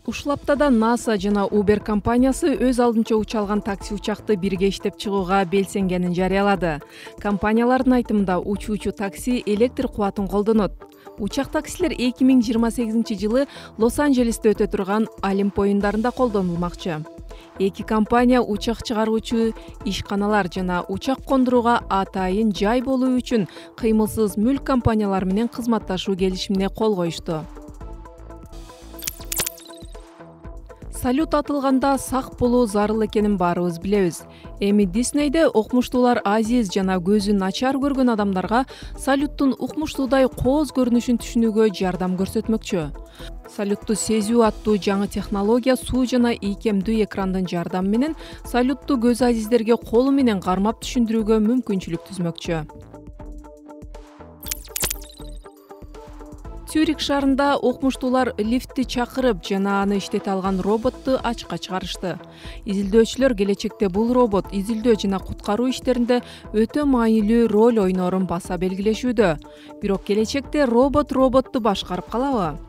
Ушул аптада НАСА жана Uber компаниясы өз алдынча уч алган такси учакты бирге иштеп чыгууга белсенгенин жарыялады. Компаниялардын айтымында учуучу такси электр кубатын колдонот. Учак таксилер 2028-жылы Лос-Анджелесте өтө турган Олимп оюндарында колдонулмакчы. Эки компания учак чыгаруучу ишканалар жана учак кондурууга атайын жай болуу үчүн кыймылсыз мүлк компаниялары менен кызматташуу келишимине кол коюшту. Салют атылганда сак болуу зарыл экенин баарыбыз билебиз. Эми Диснейде окумуштуулар азиз жана көзү начар көргөн адамдарга салюттун укмуштуудай кооз көрүнүшүн түшүнүүгө жардам көрсөтмөкчү. Салютту сезүү аттуу жаңы технология суу жана ийкемдүү экрандын жардамы менен салютту көз азиздерге колу менен кармап түшүндүрүүгө мүмкүнчүлүк түзмөкчү. Цюрих шаарында окумуштуулар лифтти чакырып жана аны иштете алган роботту ачыкка чыгарышты. Изилдөөчүлөр келечекте бул робот изилдөө жана куткаруу иштеринде өтө маанилүү роль ойноорун баса белгилешүүдө. Бирок келечекте роботту башкарып калабы?